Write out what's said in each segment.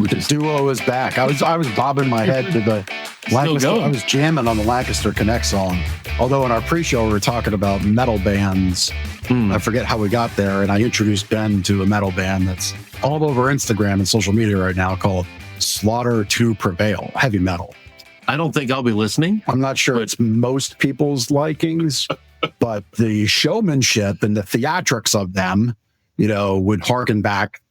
The duo is back. I was bobbing my head to the Lancaster. I was jamming on the Lancaster Connect song. Although in our pre-show we were talking about metal bands. I forget how we got there, and I introduced Ben to a metal band that's all over Instagram and social media right now called Slaughter to Prevail, heavy metal. I don't think I'll be listening. I'm not sure it's most people's likings, but the showmanship and the theatrics of them, would harken back,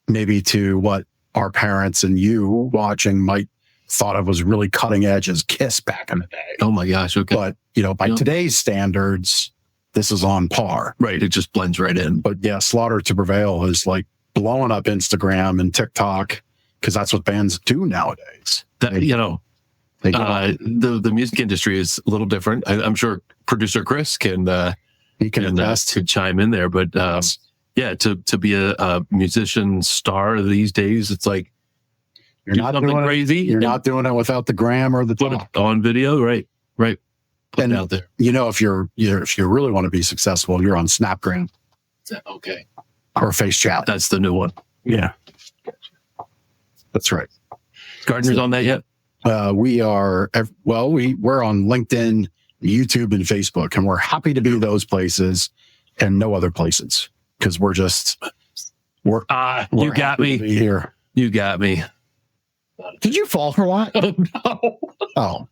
maybe to what our parents and you watching might thought of was really cutting edge as Kiss back in the day. Oh my gosh. Okay. But, by today's standards, this is on par. Right. It just blends right in. But yeah, Slaughter to Prevail is like blowing up Instagram and TikTok because that's what bands do nowadays. The music industry is a little different. I'm sure producer Chris can chime in there, but to be a musician star these days, it's like you're not doing crazy. You're not doing it without the gram or the put talk. It on video, right? Put it out there. If you really want to be successful, you're on Snapgram. Okay. Or Face Chat. That's the new one. Yeah. That's right. Gardner's on that yet? We are, we're on LinkedIn, YouTube, and Facebook, and we're happy to be those places and no other places because we're you got me here. You got me. Did you fall for a lot? Oh, no. Oh,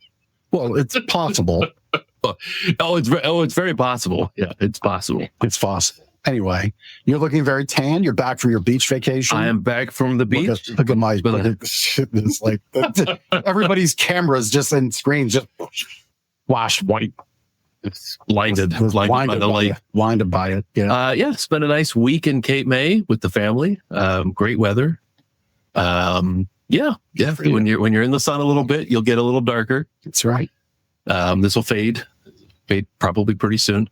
well, it's possible. It's very possible. Yeah, it's possible. It's possible. Anyway, you're looking very tan. You're back from your beach vacation. I am back from the beach. Look at my it's like everybody's cameras just in screens just wash white. It's blinded by the light. Blinded by it. Yeah. Spent a nice week in Cape May with the family. Great weather. When you're in the sun a little bit, you'll get a little darker. That's right. This will fade probably pretty soon.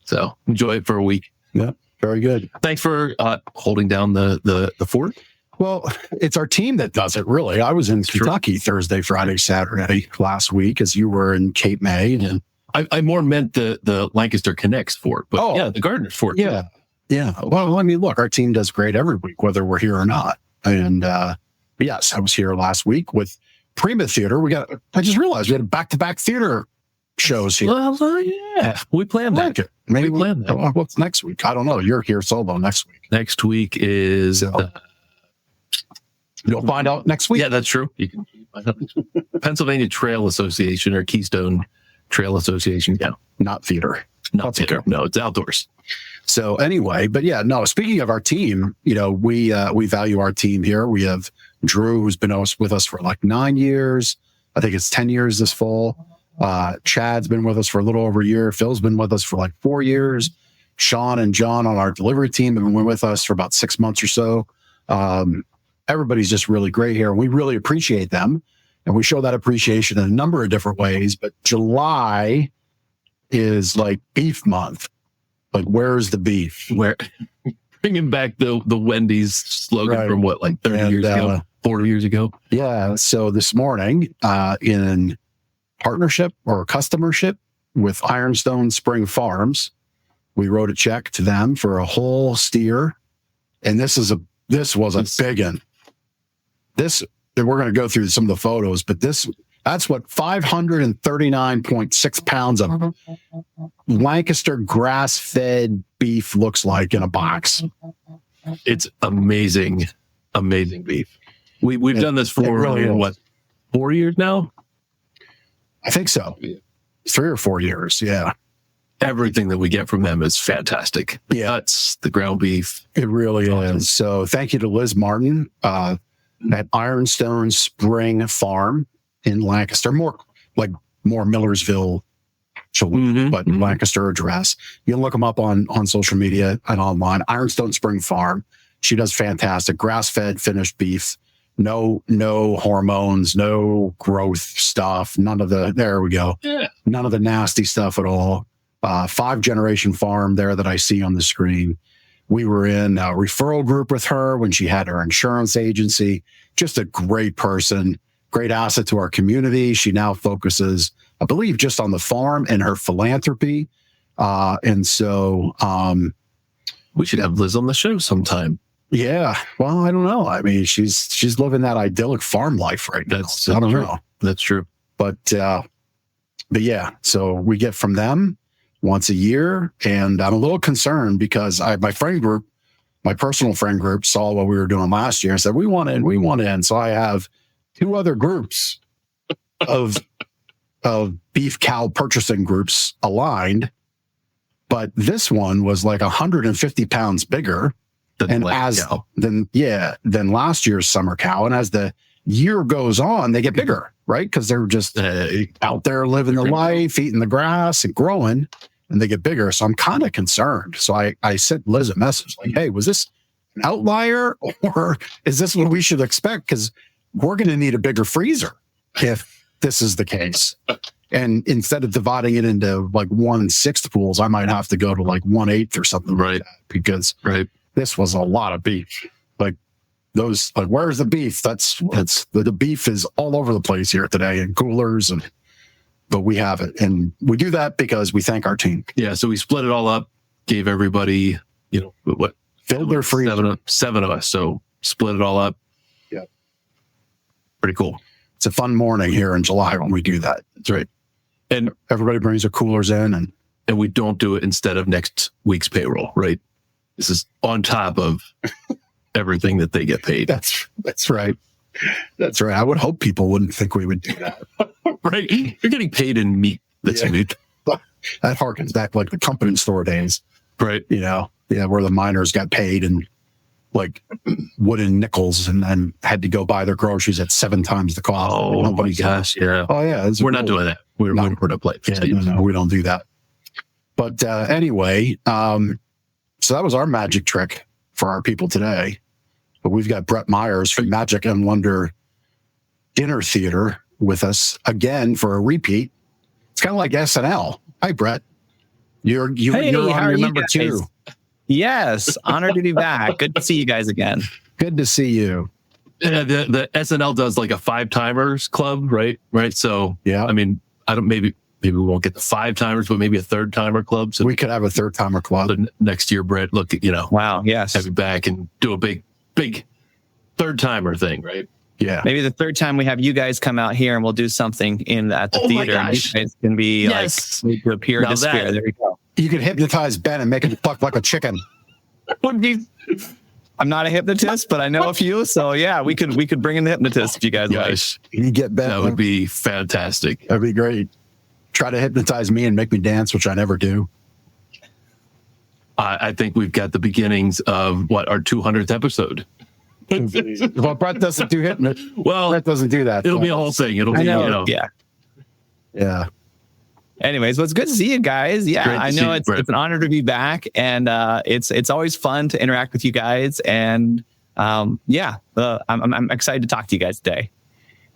So enjoy it for a week. Yeah, very good. Thanks for holding down the fort. Well, it's our team that does it, really. I was in Kentucky Thursday, Friday, Saturday last week as you were in Cape May. And I more meant the Lancaster Connects fort, but the Gardner's fort. Yeah. Yeah. Well, I mean, look, our team does great every week, whether we're here or not. And yes, I was here last week with Prima Theater. I just realized we had back-to-back theater shows here. Well, yeah. We planned that. Maybe we planned that. What's next week? I don't know. You're here solo next week. Next week is... you'll find out next week. Yeah, that's true. You can find out next week. Pennsylvania Trail Association or Keystone Trail Association. Yeah. Not theater. Not theater. Okay. No, it's outdoors. So anyway, but yeah, no, speaking of our team, we value our team here. We have Drew, who's been with us for like 9 years. I think it's 10 years this fall. Chad's been with us for a little over a year. Phil's been with us for like 4 years. Sean and John on our delivery team have been with us for about 6 months or so. Everybody's just really great here. And we really appreciate them. And we show that appreciation in a number of different ways. But July is like beef month. Like, where's the beef? Where bringing back the Wendy's slogan from what, like 30 years ago, 40 years ago? Yeah. So this morning, in partnership or customership with Ironstone Spring Farms, we wrote a check to them for a whole steer. And this was a big one. We're going to go through some of the photos, but that's what 539.6 pounds of Lancaster grass-fed beef looks like in a box. It's amazing beef. We've done this for really 4 years now? I think so. 3 or 4 years. Yeah. Everything that we get from them is fantastic. The guts, the ground beef. It really is. So thank you to Liz Martin at Ironstone Spring Farm in Lancaster, more Millersville, but Lancaster address. You can look them up on social media and online. Ironstone Spring Farm. She does fantastic grass-fed finished beef. No hormones, no growth stuff. There we go. Yeah. None of the nasty stuff at all. 5-generation farm there that I see on the screen. We were in a referral group with her when she had her insurance agency. Just a great person, great asset to our community. She now focuses, I believe, just on the farm and her philanthropy. And so we should have Liz on the show sometime. Yeah. Well, I don't know. I mean, she's living that idyllic farm life right now. I don't know. That's true. But yeah, so we get from them once a year, and I'm a little concerned because my friend group, my personal friend group, saw what we were doing last year and said, we want in. So I have 2 other groups of beef cow purchasing groups aligned, but this one was like 150 pounds bigger than last year's summer cow. And as the year goes on, they get bigger, right? Because they're just out there living their life, eating the grass and growing, and they get bigger. So I'm kind of concerned. So I sent Liz a message like, hey, was this an outlier or is this what we should expect? Because we're going to need a bigger freezer if this is the case. And instead of dividing it into like 1/6 pools, I might have to go to like 1/8 or something like that, because this was a lot of beef. Like those, like, where's the beef? The beef is all over the place here today in coolers, but we have it. And we do that because we thank our team. Yeah. So we split it all up, gave everybody, what? Filled their freezer. 7 of us. So split it all up. Yeah. Pretty cool. It's a fun morning here in July when we do that. That's right. And everybody brings their coolers in, and we don't do it instead of next week's payroll, right? This is on top of everything that they get paid. That's right. That's right. I would hope people wouldn't think we would do that. Right. You're getting paid in meat. That's meat. That harkens back like the company store days. Right. Where the miners got paid in like wooden nickels and then had to go buy their groceries at 7 times the cost. Oh my gosh. Yeah. Oh yeah. We're not doing that. We're not playing. No, we don't do that. But anyway, so that was our magic trick for our people today. But we've got Brett Myers from Magic and Wonder Dinner Theater with us again for a repeat. It's kind of like SNL. Hi, Brett. You're on your number 2. Yes, honored to be back. Good to see you guys again. Good to see you. Yeah, the SNL does like a 5-timers club, right? Right. So yeah, I mean, maybe we won't get the 5-timers, but maybe a 3rd-timer club. So we could have a 3rd-timer club next year. Brett, look, wow, yes, have you back and do a big 3rd-timer thing, right? Yeah, maybe the 3rd time we have you guys come out here and we'll do something at the theater. And you guys can be like to appear and disappear. There we go. You could hypnotize Ben and make him pluck like a chicken. I'm not a hypnotist, but I know a few. So yeah, we could bring in the hypnotist if you guys like. You get Ben. That would be fantastic. That'd be great. Try to hypnotize me and make me dance, which I never do. I think we've got the beginnings of our 200th episode. Well, Brett doesn't do hypnosis. Well, Brett doesn't do that. It'll be a whole thing. It'll be, Yeah. Anyways, well, it's good to see you guys. Yeah, I know it's an honor to be back, and it's always fun to interact with you guys. And I'm excited to talk to you guys today.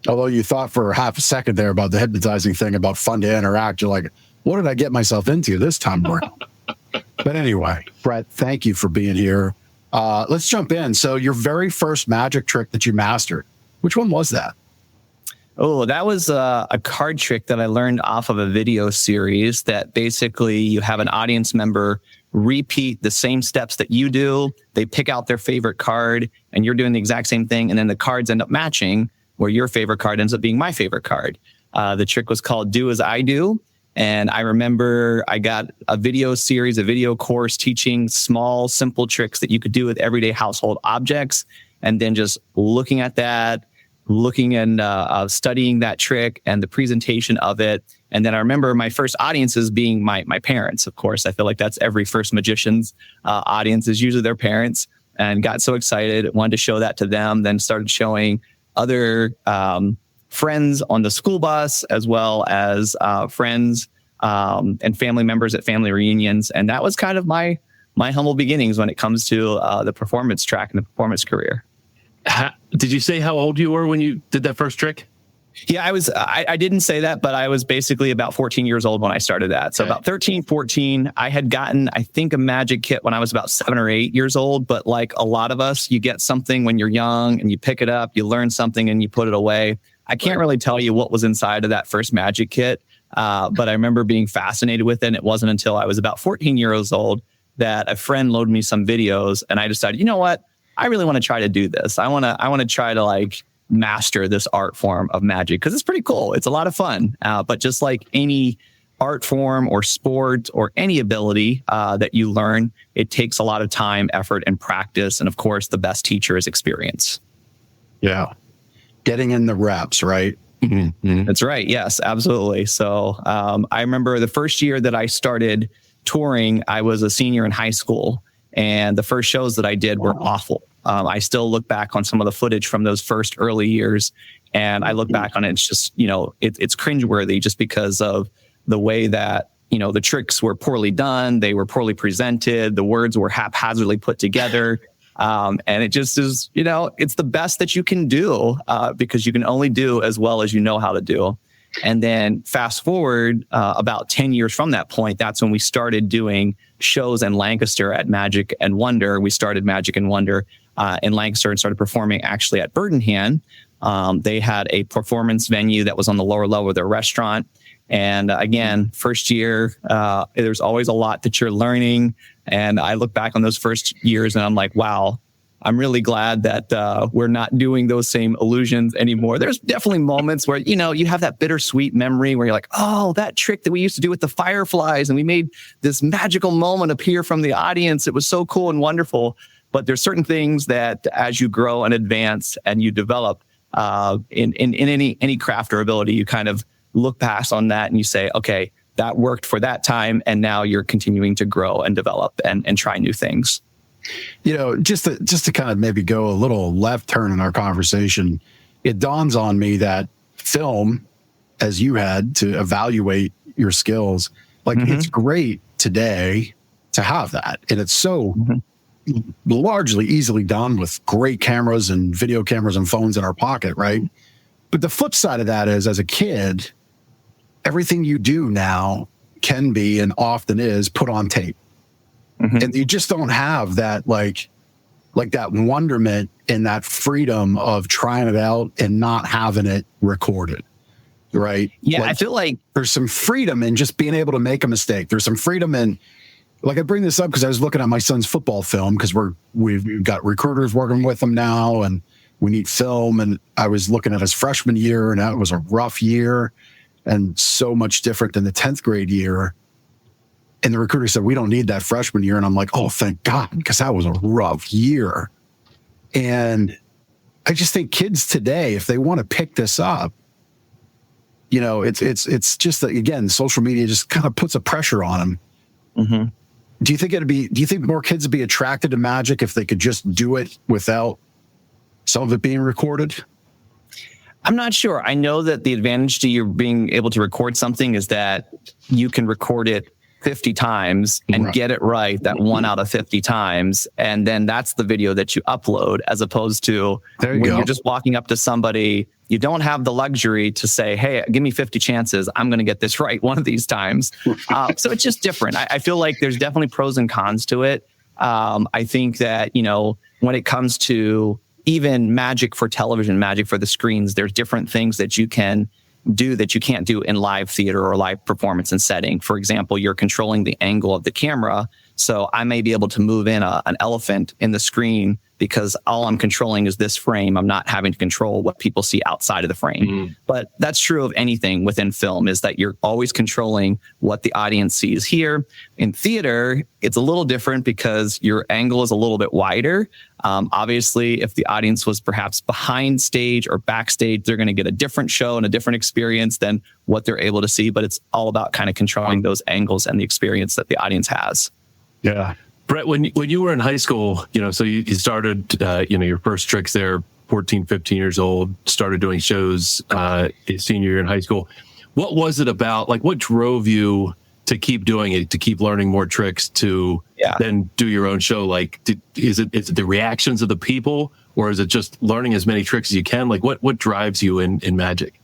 Although you thought for half a second there about the hypnotizing thing, about fun to interact, you're like, what did I get myself into this time around? But anyway, Brett, thank you for being here. Let's jump in. So your very first magic trick that you mastered, which one was that? Oh, that was a card trick that I learned off of a video series that basically you have an audience member repeat the same steps that you do. They pick out their favorite card and you're doing the exact same thing. And then the cards end up matching where your favorite card ends up being my favorite card. The trick was called Do As I Do. And I remember I got a video series, a video course teaching small, simple tricks that you could do with everyday household objects. And then just looking at that, looking and studying that trick and the presentation of it. And then I remember my first audiences being my parents. Of course, I feel like that's every first magician's audience is usually their parents, and got so excited, wanted to show that to them, then started showing other friends on the school bus, as well as friends and family members at family reunions. And that was kind of my humble beginnings when it comes to the performance track and the performance career. Did you say how old you were when you did that first trick? Yeah, I didn't say that, but I was basically about 14 years old when I started that. So about 13, 14, I had gotten, I think, a magic kit when I was about 7 or 8 years old. But like a lot of us, you get something when you're young and you pick it up, you learn something and you put it away. I can't really tell you what was inside of that first magic kit, but I remember being fascinated with it. And it wasn't until I was about 14 years old that a friend loaned me some videos and I decided, you know what? I really want to try to do this. I want to try to like master this art form of magic because it's pretty cool. It's a lot of fun. But just like any art form or sport or any ability that you learn, it takes a lot of time, effort, and practice. And of course, the best teacher is experience. Yeah. Getting in the reps, right? Mm-hmm. That's right. Yes, absolutely. So I remember the first year that I started touring, I was a senior in high school. And the first shows that I did were awful. I still look back on some of the footage from those first early years. And I look back on it. It's just, it's cringeworthy just because of the way that, the tricks were poorly done. They were poorly presented. The words were haphazardly put together. And it just is, it's the best that you can do because you can only do as well as you know how to do. And then fast forward about 10 years from that point, that's when we started doing shows in Lancaster at Magic and Wonder. We started Magic and Wonder in Lancaster and started performing actually at Birdenham. They had a performance venue that was on the lower level of their restaurant. And again, first year, there's always a lot that you're learning. And I look back on those first years and I'm like, wow, I'm really glad that we're not doing those same illusions anymore. There's definitely moments where, you have that bittersweet memory where you're like, oh, that trick that we used to do with the fireflies and we made this magical moment appear from the audience. It was so cool and wonderful. But there's certain things that as you grow and advance and you develop in any craft or ability, you kind of look past on that and you say, okay, that worked for that time. And now you're continuing to grow and develop and try new things. Just to kind of maybe go a little left turn in our conversation, it dawns on me that film, as you had to evaluate your skills, like it's great today to have that. And it's so largely easily done with great cameras and video cameras and phones in our pocket, right? But the flip side of that is, as a kid, everything you do now can be and often is put on tape. And you just don't have that like that wonderment and that freedom of trying it out and not having it recorded. Right. Yeah. I feel like there's some freedom in just being able to make a mistake. There's some freedom in, I bring this up because I was looking at my son's football film because we've got recruiters working with him now and we need film. And I was looking at his freshman year and that was a rough year and so much different than the 10th grade year. And the recruiter said, we don't need that freshman year. And I'm like, oh, thank God, because that was a rough year. And I just think kids today, if they want to pick this up, it's just that, again, social media just kind of puts a pressure on them. Do you think more kids would be attracted to magic if they could just do it without some of it being recorded? I'm not sure. I know that the advantage to you being able to record something is that you can record it 50 times and get it right that 1 out of 50 times. And then that's the video that you upload, as opposed to when you're just walking up to somebody, you don't have the luxury to say, hey, give me 50 chances. I'm going to get this right one of these times. So it's just different. I feel like there's definitely pros and cons to it. I think that, when it comes to even magic for television, magic for the screens, there's different things that you can do that you can't do in live theater or live performance and setting. For example, you're controlling the angle of the camera. So I may be able to move in an elephant in the screen because all I'm controlling is this frame. I'm not having to control what people see outside of the frame. But that's true of anything within film, is that you're always controlling what the audience sees. Here in theater, it's a little different because your angle is a little bit wider. Obviously, if the audience was perhaps behind stage or backstage, they're going to get a different show and a different experience than what they're able to see. But it's all about kind of controlling those angles and the experience that the audience has. Yeah. Brett, when you were in high school, so you started, your first tricks there, 14, 15 years old, started doing shows senior year in high school. What was it about, what drove you to keep doing it, to keep learning more tricks, to then do your own show? Is it the reactions of the people, or is it just learning as many tricks as you can? What drives you in magic?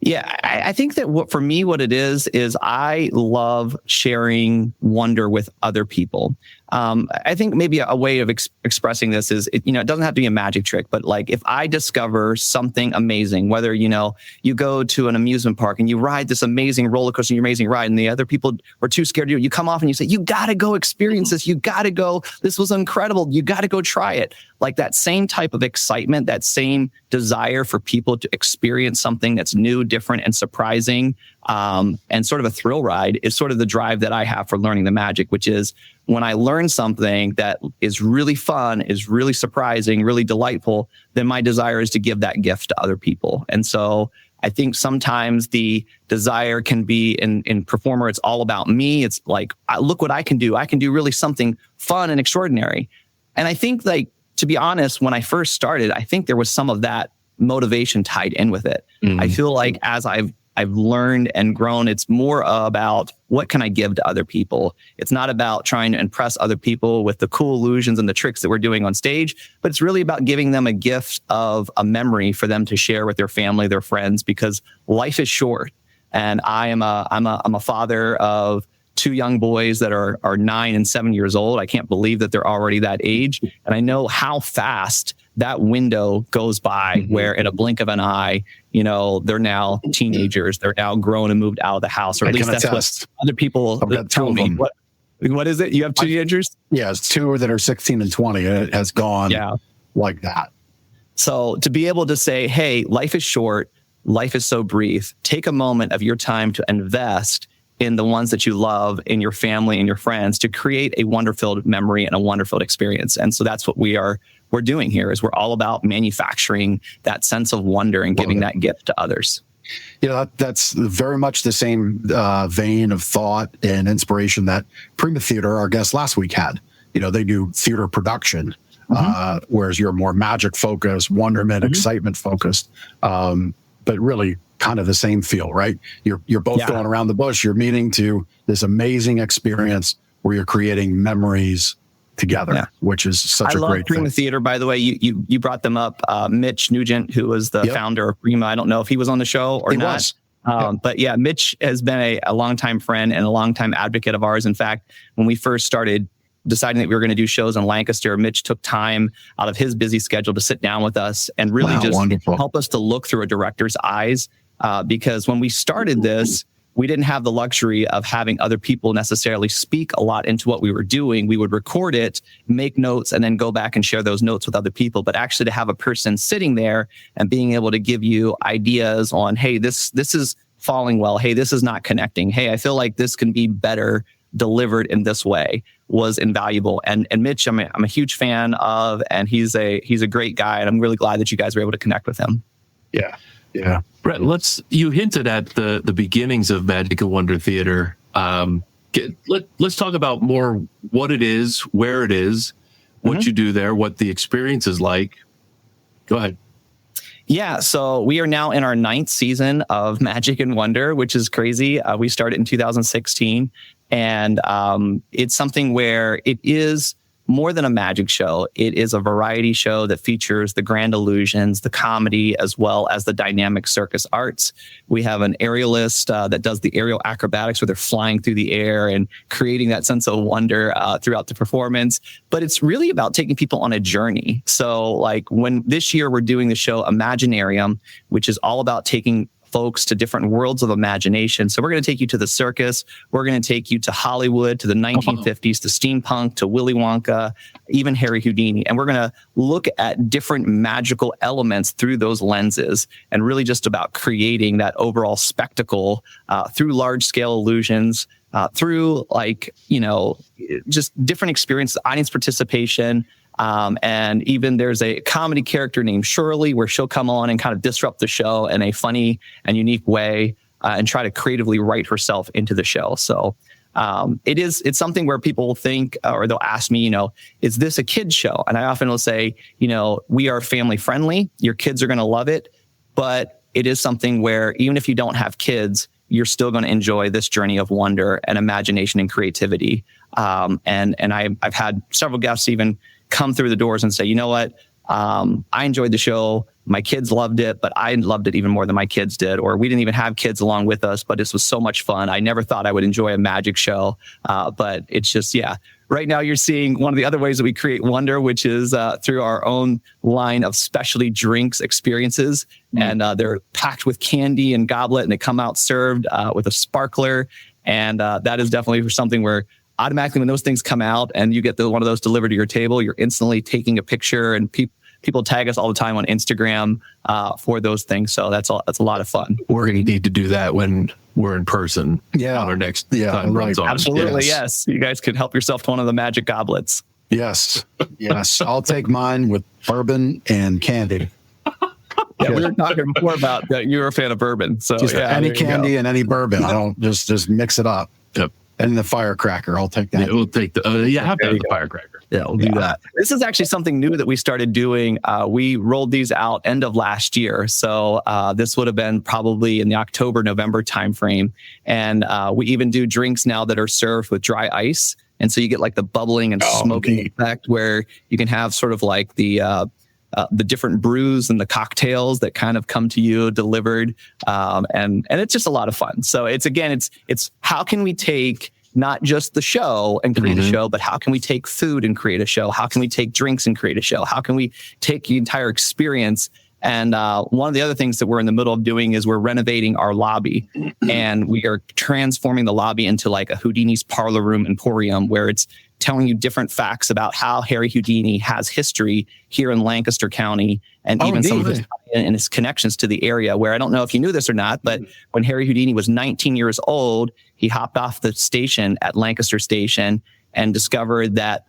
Yeah, I think that for me, what it is I love sharing wonder with other people. I think maybe a way of expressing this is, it doesn't have to be a magic trick, but like if I discover something amazing, whether, you go to an amusement park and you ride this amazing roller coaster, your amazing ride, and the other people were too scared to do it, you come off and you say, you got to go experience this. You got to go. This was incredible. You got to go try it. Like that same type of excitement, that same desire for people to experience something that's new, different, and surprising, and sort of a thrill ride is sort of the drive that I have for learning the magic, which is when I learn something that is really fun, is really surprising, really delightful, then my desire is to give that gift to other people. And so I think sometimes the desire can be in performer, it's all about me. It's like, look what I can do. I can do really something fun and extraordinary. And I think, like, to be honest, when I first started, I think there was some of that motivation tied in with it. I feel like as I've learned and grown, it's more about what can I give to other people. It's not about trying to impress other people with the cool illusions and the tricks that we're doing on stage, but it's really about giving them a gift of a memory for them to share with their family, their friends, because life is short. And I'm a father of 2 young boys that are 9 and 7 years old. I can't believe that they're already that age. And I know how fast that window goes by where in a blink of an eye, they're now teenagers. They're now grown and moved out of the house, or at least that's what other people tell me. What is it? You have 2 teenagers? Yeah, it's 2 that are 16 and 20. It has gone like that. So to be able to say, hey, life is short. Life is so brief. Take a moment of your time to invest in the ones that you love, in your family and your friends, to create a wonder-filled memory and a wonder-filled experience. And so that's what we're doing here, is we're all about manufacturing that sense of wonder and giving that gift to others. That's very much the same vein of thought and inspiration that Prima Theater, our guest last week, had. They do theater production, whereas you're more magic focused, wonderment, excitement focused, but really kind of the same feel, right? You're both going around the bush. You're meeting to this amazing experience where you're creating memories together, which is such a great thing. I love Prima Theater, by the way. You brought them up. Mitch Nugent, who was the founder of Prima. I don't know if he was on the show or not. But yeah, Mitch has been a longtime friend and a longtime advocate of ours. In fact, when we first started deciding that we were going to do shows in Lancaster, Mitch took time out of his busy schedule to sit down with us and really help us to look through a director's eyes. Because when we started this, we didn't have the luxury of having other people necessarily speak a lot into what we were doing. We would record it, make notes, and then go back and share those notes with other people. But actually to have a person sitting there and being able to give you ideas on, hey, this is falling well. Hey, this is not connecting. Hey, I feel like this can be better delivered in this way, was invaluable. And Mitch, I'm a huge fan of, and he's a great guy. And I'm really glad that you guys were able to connect with him. Yeah. Brett, you hinted at the beginnings of Magic and Wonder Theater. Let's talk about more what it is, where it is, what you do there, what the experience is like. Go ahead. Yeah, so we are now in our 9th season of Magic and Wonder, which is crazy. We started in 2016, and it's something where it is more than a magic show. It is a variety show that features the grand illusions, the comedy, as well as the dynamic circus arts. We have an aerialist that does the aerial acrobatics where they're flying through the air and creating that sense of wonder throughout the performance. But it's really about taking people on a journey. So like when this year we're doing the show Imaginarium, which is all about taking folks to different worlds of imagination. So we're going to take you to the circus. We're going to take you to Hollywood, to the 1950s, to steampunk, to Willy Wonka, even Harry Houdini. And we're going to look at different magical elements through those lenses, and really just about creating that overall spectacle through large scale illusions, through just different experiences, audience participation. And even there's a comedy character named Shirley, where she'll come on and kind of disrupt the show in a funny and unique way, and try to creatively write herself into the show. So it's something where people think, or they'll ask me, is this a kid's show? And I often will say, we are family friendly. Your kids are going to love it, but it is something where even if you don't have kids, you're still going to enjoy this journey of wonder and imagination and creativity. And I've had several guests even come through the doors and say, you know what? I enjoyed the show. My kids loved it, but I loved it even more than my kids did. Or we didn't even have kids along with us, but this was so much fun. I never thought I would enjoy a magic show. But it's just, right now you're seeing one of the other ways that we create wonder, which is through our own line of specialty drinks experiences. And they're packed with candy and goblet, and they come out served with a sparkler. And that is definitely something where automatically when those things come out and you get one of those delivered to your table, you're instantly taking a picture, and people tag us all the time on Instagram for those things. So that's a lot of fun. We're going to need to do that when we're in person. Yeah. On our next time runs on. Absolutely. Yes. You guys could help yourself to one of the magic goblets. Yes. I'll take mine with bourbon and candy. Yeah, we were talking before about that you were a fan of bourbon. So any candy and any bourbon. I don't just mix it up. Yep. And the firecracker, I'll take that. Yeah, we'll take the have to have the firecracker. Yeah, we'll do that. This is actually something new that we started doing. We rolled these out end of last year. So this would have been probably in the October, November timeframe. And we even do drinks now that are served with dry ice. And so you get like the bubbling and smoking effect where you can have sort of like the different brews and the cocktails that kind of come to you delivered. And it's just a lot of fun. So it's how can we take not just the show and create a show, but how can we take food and create a show? How can we take drinks and create a show? How can we take the entire experience? And one of the other things that we're in the middle of doing is we're renovating our lobby, and we are transforming the lobby into like a Houdini's Parlor Room Emporium, where it's telling you different facts about how Harry Houdini has history here in Lancaster County, and even some of his and his connections to the area, where I don't know if you knew this or not, but when Harry Houdini was 19 years old, he hopped off the station at Lancaster Station and discovered that,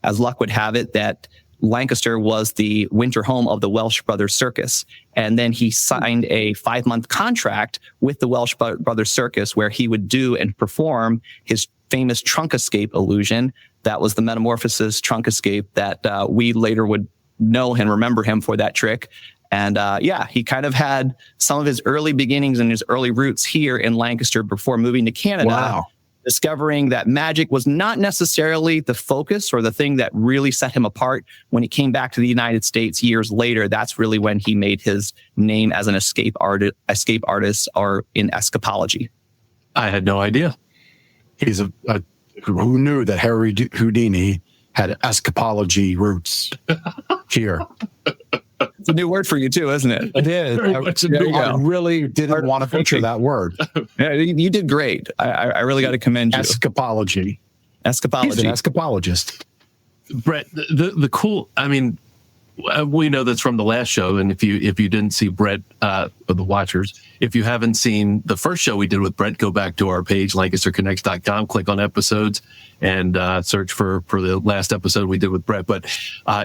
as luck would have it, that Lancaster was the winter home of the Welsh Brothers Circus. And then he signed a 5-month contract with the Welsh Brothers Circus, where he would do and perform his famous trunk escape illusion. That was the metamorphosis trunk escape that we later would know and remember him for that trick. And he kind of had some of his early beginnings and his early roots here in Lancaster before moving to Canada. Wow. Discovering that magic was not necessarily the focus or the thing that really set him apart. When he came back to the United States years later, that's really when he made his name as an escape artist or in escapology. I had no idea. He's who knew that Harry Houdini had escapology roots here. It's a new word for you too, isn't it? It is. I really didn't want to picture that word. Yeah, you did great. I really got to commend you. Escapology. Escapology. He's an escapologist. Brett, the cool, I mean, we know that's from the last show. And if you didn't see Brett, the watchers, if you haven't seen the first show we did with Brett, go back to our page, lancasterconnects.com, click on episodes and search for the last episode we did with Brett. But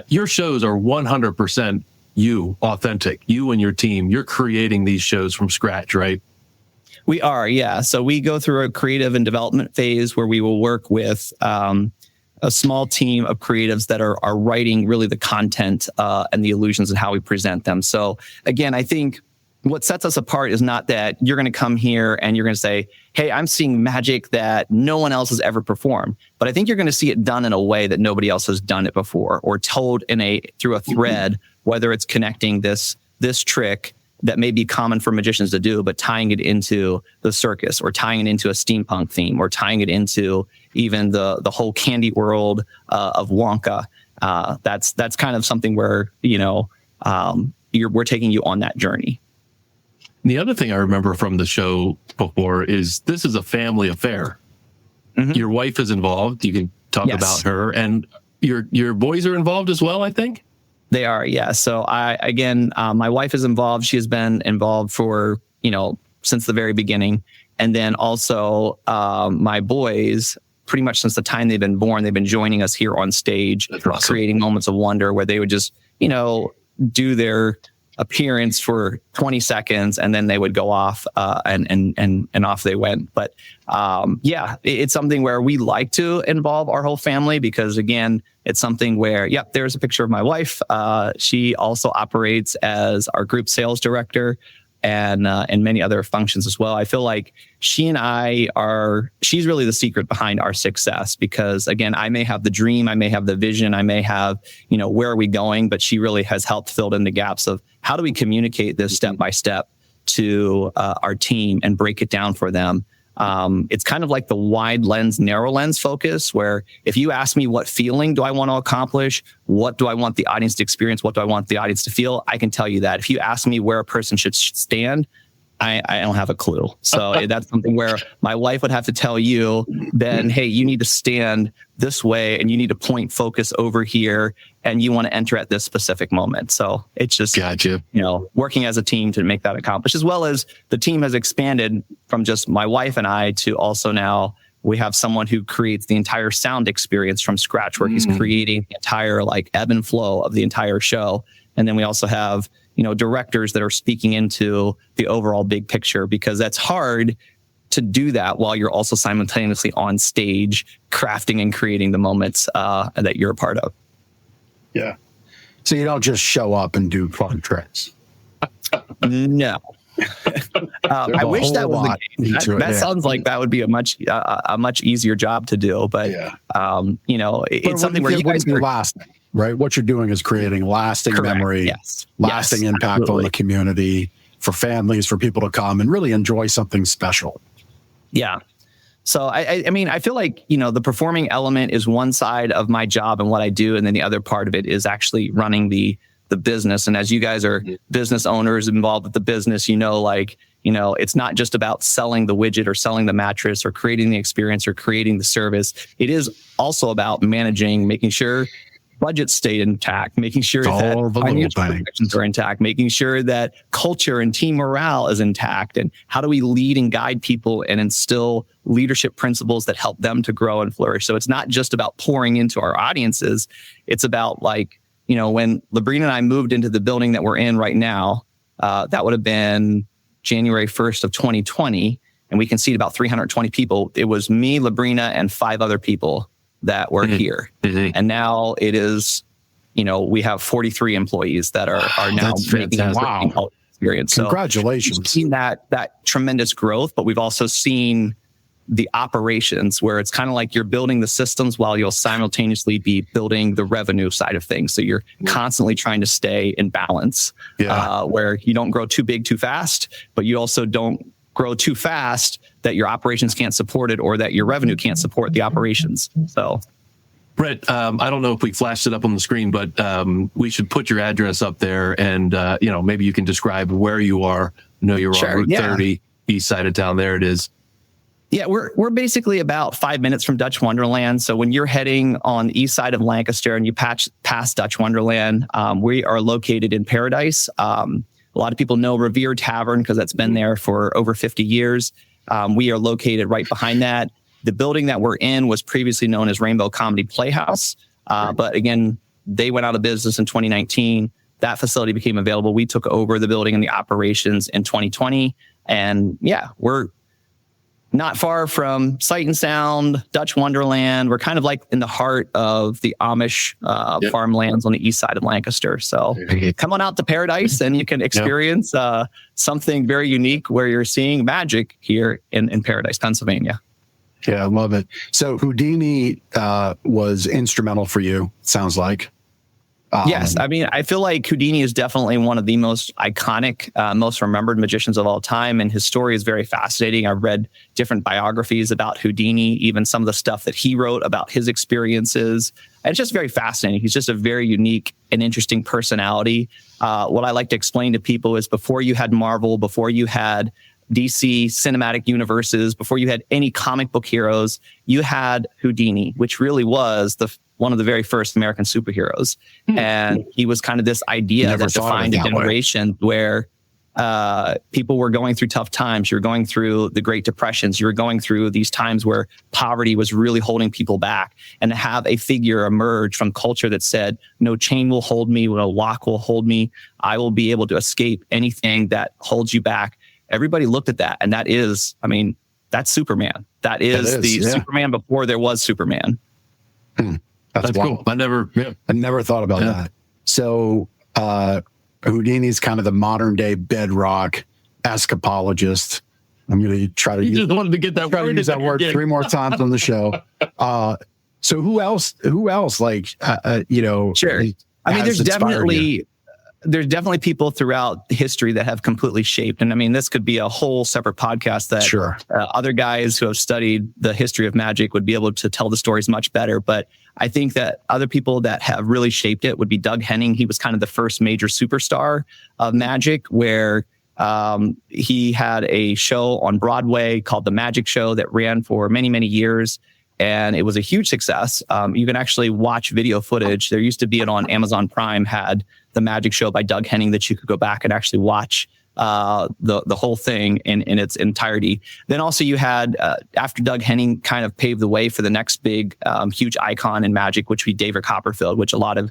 your shows are 100% you, authentic, you and your team. You're creating these shows from scratch, right? We are, yeah. So we go through a creative and development phase where we will work with a small team of creatives that are writing really the content and the illusions and how we present them. So again, I think what sets us apart is not that you're going to come here and you're going to say, hey, I'm seeing magic that no one else has ever performed. But I think you're going to see it done in a way that nobody else has done it before, or told through a thread, whether it's connecting this trick that may be common for magicians to do, but tying it into the circus, or tying it into a steampunk theme, or tying it into even the whole candy world of Wonka. That's kind of something where, we're taking you on that journey. The other thing I remember from the show before is this is a family affair. Mm-hmm. Your wife is involved. You can talk about her, and your boys are involved as well, I think. They are, yeah. So my wife is involved. She has been involved for, since the very beginning. And then also my boys, pretty much since the time they've been born, they've been joining us here on stage, creating moments of wonder where they would just, do their appearance for 20 seconds and then they would go off and off they went. But it's something where we like to involve our whole family, because again, it's something where, there's a picture of my wife. She also operates as our group sales director and many other functions as well. I feel like she's really the secret behind our success, because again, I may have the dream, I may have the vision, I may have, where are we going, but she really has helped fill in the gaps of how do we communicate this step by step to our team and break it down for them It's kind of like the wide lens, narrow lens focus, where if you ask me what feeling do I want to accomplish, what do I want the audience to experience, what do I want the audience to feel, I can tell you that. If you ask me where a person should stand, I don't have a clue. So that's something where my wife would have to tell you then, hey, you need to stand this way and you need to point focus over here and you want to enter at this specific moment. So it's just, gotcha. Working as a team to make that accomplished, as well as the team has expanded from just my wife and I to also now we have someone who creates the entire sound experience from scratch, where he's creating the entire ebb and flow of the entire show. And then we also have directors that are speaking into the overall big picture, because that's hard to do that while you're also simultaneously on stage crafting and creating the moments that you're a part of. Yeah. So you don't just show up and do fun tricks. No. I wish that was the case. That sounds like that would be a much easier job to do, but it's something where you guys are lasting, right? What you're doing is creating lasting memory, lasting impact on the community, for families, for people to come and really enjoy something special. Yeah. So I feel like, the performing element is one side of my job and what I do. And then the other part of it is actually running the business. And as you guys are business owners involved with the business, it's not just about selling the widget or selling the mattress or creating the experience or creating the service. It is also about managing, making sure budgets stay intact, making sure that financial projections are intact, making sure that culture and team morale is intact. And how do we lead and guide people and instill leadership principles that help them to grow and flourish? So it's not just about pouring into our audiences. It's about when Labrina and I moved into the building that we're in right now, that would have been January 1st of 2020, and we can seat about 320 people. It was me, Labrina, and 5 other people that were here. And now it is, we have 43 employees that are now making the experience. So congratulations. We've seen that tremendous growth, but we've also seen the operations where it's kind of like you're building the systems while you'll simultaneously be building the revenue side of things. So you're constantly trying to stay in balance, where you don't grow too big too fast, but you also don't grow too fast that your operations can't support it or that your revenue can't support the operations. So Brett, I don't know if we flashed it up on the screen, but we should put your address up there and, maybe you can describe where you are. I know you're on Route 30, east side of town. There it is. Yeah, we're basically about 5 minutes from Dutch Wonderland. So when you're heading on the east side of Lancaster and you pass Dutch Wonderland, we are located in Paradise. A lot of people know Revere Tavern because that's been there for over 50 years. We are located right behind that. The building that we're in was previously known as Rainbow Comedy Playhouse. But again, they went out of business in 2019. That facility became available. We took over the building and the operations in 2020. And we're not far from Sight and Sound, Dutch Wonderland. We're kind of like in the heart of the Amish farmlands on the east side of Lancaster. So come on out to Paradise and you can experience something very unique where you're seeing magic here in Paradise, Pennsylvania. Yeah, I love it. So Houdini was instrumental for you, sounds like. Yes. I mean, I feel like Houdini is definitely one of the most iconic, most remembered magicians of all time. And his story is very fascinating. I've read different biographies about Houdini, even some of the stuff that he wrote about his experiences. And it's just very fascinating. He's just a very unique and interesting personality. What I like to explain to people is before you had Marvel, before you had DC cinematic universes, before you had any comic book heroes, you had Houdini, which really was one of the very first American superheroes. And he was kind of this idea that defined a generation where people were going through tough times. You're going through the Great Depressions. You're going through these times where poverty was really holding people back. And to have a figure emerge from culture that said, no chain will hold me, no lock will hold me. I will be able to escape anything that holds you back. Everybody looked at that. And that is, that's Superman. That is Superman before there was Superman. That's cool. I never thought about that. So Houdini's kind of the modern day bedrock escapologist. I'm going to try to just wanted to get that word. Use that word 3 more times on the show. So who else? Like Sure. There's definitely there's definitely people throughout history that have completely shaped. And I mean, this could be a whole separate podcast that Sure. Other guys who have studied the history of magic would be able to tell the stories much better. But I think that other people that have really shaped it would be Doug Henning. He was kind of the first major superstar of magic, where he had a show on Broadway called The Magic Show that ran for many, many years. And it was a huge success. You can actually watch video footage. There used to be it on Amazon Prime, had The Magic Show by Doug Henning, that you could go back and actually watch the whole thing in its entirety. Then also you had, after Doug Henning kind of paved the way for the next big, huge icon in magic, which would be David Copperfield, which a lot of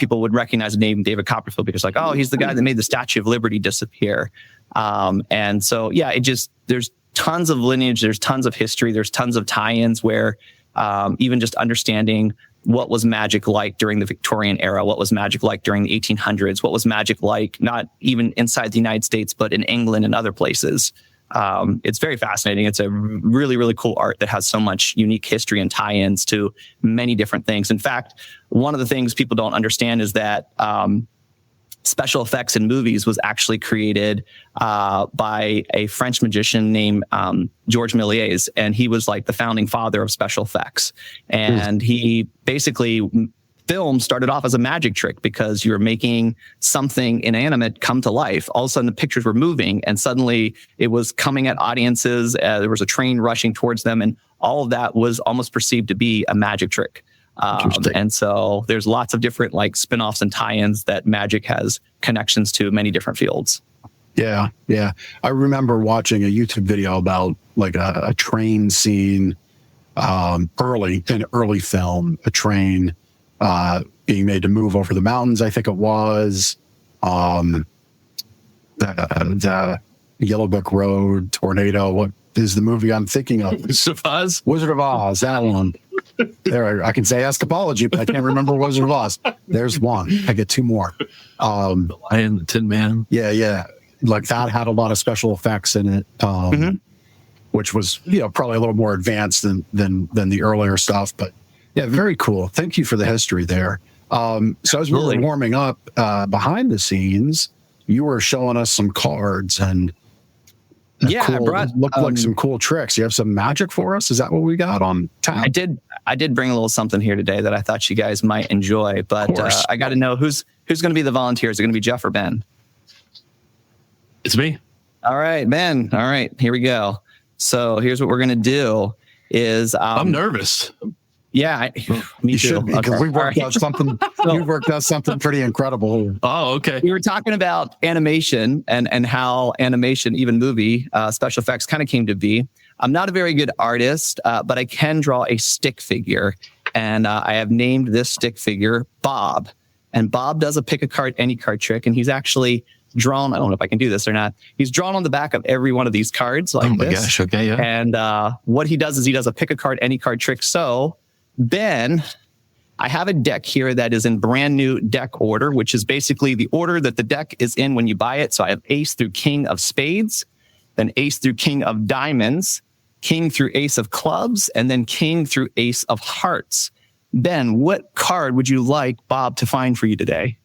people would recognize the name David Copperfield because like, oh, he's the guy that made the Statue of Liberty disappear. And so, yeah, there's tons of lineage, there's tons of history, there's tons of tie-ins where even just understanding what was magic like during the Victorian era, what was magic like during the 1800s, what was magic like not even inside the United States, but in England and other places. It's very fascinating. It's a really, really cool art that has so much unique history and tie-ins to many different things. In fact, one of the things people don't understand is that special effects in movies was actually created by a French magician named Georges Méliès, and he was like the founding father of special effects. And he basically, film started off as a magic trick because you're making something inanimate come to life. All of a sudden the pictures were moving and suddenly it was coming at audiences. There was a train rushing towards them, and all of that was almost perceived to be a magic trick. And so there's lots of different like spin-offs and tie-ins that magic has connections to many different fields. Yeah. Yeah. I remember watching a YouTube video about like a train scene, early film, a train, being made to move over the mountains. I think it was, the Yellow Book Road, Tornado. What is the movie I'm thinking of? Wizard of Oz? Wizard of Oz, that one. There, I can say Escapology, but I can't remember Wizard of Oz. There's one. I get two more. The Lion, the Tin Man. Yeah. Like that had a lot of special effects in it, which was, probably a little more advanced than the earlier stuff. But yeah, very cool. Thank you for the history there. So as we were warming up behind the scenes, you were showing us some cards and I brought looked like some cool tricks. You have some magic for us? Is that what we got on tap? I did bring a little something here today that I thought you guys might enjoy, but I got to know who's going to be the volunteer. Is it going to be Jeff or Ben? It's me. All right, Ben. All right, here we go. So here's what we're going to do is I'm nervous. Yeah, me too. Because we worked out something. We worked out something pretty incredible. Oh, okay. We were talking about animation and how animation, even movie special effects, kind of came to be. I'm not a very good artist, but I can draw a stick figure, and I have named this stick figure Bob. And Bob does a pick a card, any card trick, and he's actually drawn. I don't know if I can do this or not. He's drawn on the back of every one of these cards like this. Oh my gosh! Okay, yeah. And what he does is he does a pick a card, any card trick. So Ben, I have a deck here that is in brand new deck order, which is basically the order that the deck is in when you buy it. So I have ace through king of spades, then ace through king of diamonds, king through ace of clubs, and then king through ace of hearts. Ben, what card would you like Bob to find for you today?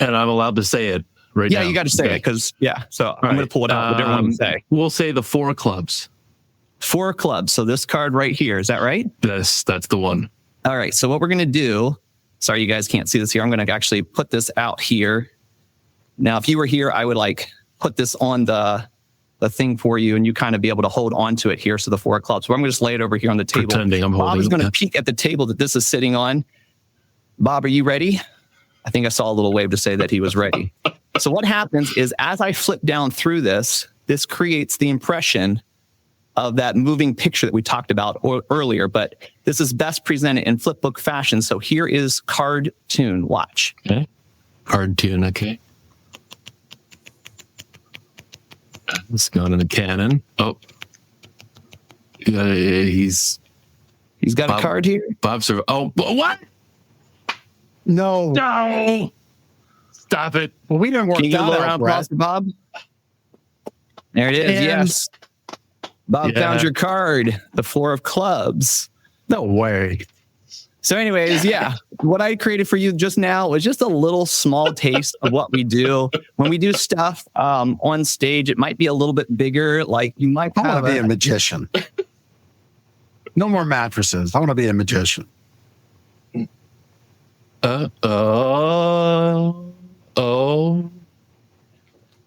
And I'm allowed to say it right now. Yeah, you got to say it because, so I'm going to pull it out. Whatever one to say. We'll say the 4 of clubs. 4 of clubs. So this card right here, is that right? That's the one. All right. So what we're going to do, sorry, you guys can't see this here. I'm going to actually put this out here. Now, if you were here, I would like put this on the thing for you and you kind of be able to hold on to it here. So the 4 of clubs. So I'm going to just lay it over here on the table. Pretending I'm holding it. Bob is going to peek at the table that this is sitting on. Bob, are you ready? I think I saw a little wave to say that he was ready. So what happens is as I flip down through this creates the impression of that moving picture that we talked about earlier, but this is best presented in flipbook fashion. So here is Card-toon. Watch. Okay. Card-toon, okay. It's gone in the cannon. Oh. He's got a card here. Oh, what? No. Stop it. Well, we didn't work Can you that go out, around Brett. across, Bob? There it is. And yes. Bob found your card, the 4 of clubs. No way. So anyways, yeah, what I created for you just now was just a little small taste of what we do. When we do stuff on stage, it might be a little bit bigger. Like you might I want have to be a magician. No more mattresses. I want to be a magician.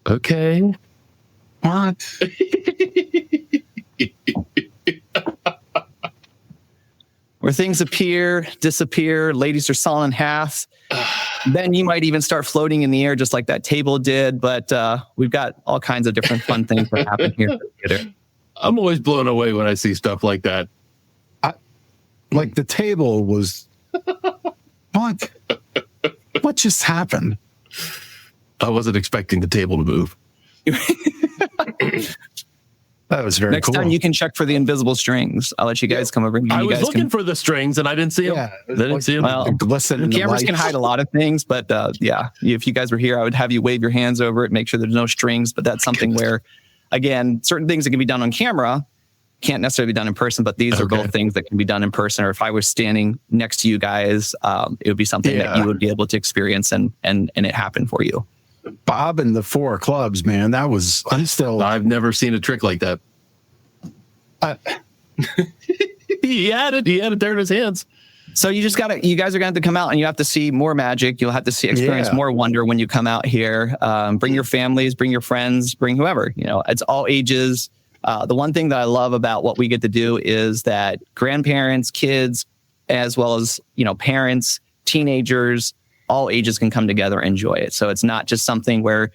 Okay. What? where things appear, disappear, ladies are sawn in half. Then you might even start floating in the air just like that table did. But we've got all kinds of different fun things that happen here at the theater. I'm always blown away when I see stuff like that. Like the table was... What? What just happened? I wasn't expecting the table to move. That was very Next cool. time you can check for the invisible strings. I'll let you guys come over. And I you was guys looking can, for the strings and I didn't see them. Yeah, I didn't see them. well, listen, the cameras can hide a lot of things, but yeah, if you guys were here, I would have you wave your hands over it, make sure there's no strings. But that's something where, again, certain things that can be done on camera can't necessarily be done in person, but these are both things that can be done in person. Or if I was standing next to you guys, it would be something that you would be able to experience and it happened for you. Bob and the Four Clubs, man, that was, I've never seen a trick like that. He had it there in his hands. So you guys are going to have to come out and you have to see more magic. You'll have to experience more wonder when you come out here. Bring your families, bring your friends, bring whoever, it's all ages. The one thing that I love about what we get to do is that grandparents, kids, as well as, parents, teenagers, all ages can come together and enjoy it. So it's not just something where,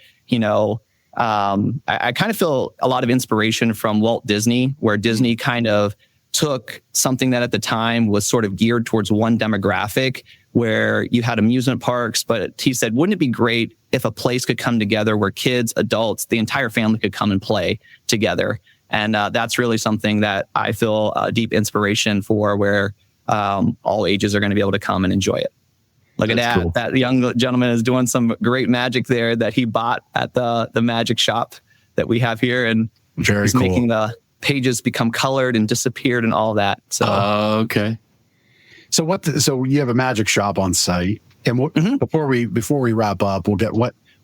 I kind of feel a lot of inspiration from Walt Disney, where Disney kind of took something that at the time was sort of geared towards one demographic, where you had amusement parks, but he said, wouldn't it be great if a place could come together where kids, adults, the entire family could come and play together? And that's really something that I feel deep inspiration for, where all ages are going to be able to come and enjoy it. Look at that. Cool. That young gentleman is doing some great magic there that he bought at the magic shop that we have here. And he's making the pages become colored and disappeared and all that. So, okay. So so you have a magic shop on site, and before we wrap up, we'll get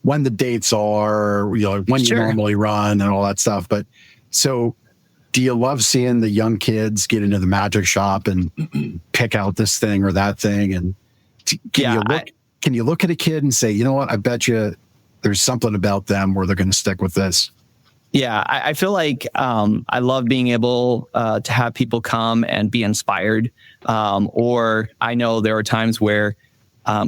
when the dates are, when you normally run and all that stuff. But so, do you love seeing the young kids get into the magic shop and pick out this thing or that thing? And can you look at a kid and say, you know what, I bet you there's something about them where they're going to stick with this? Yeah, I feel like I love being able to have people come and be inspired. Or I know there are times where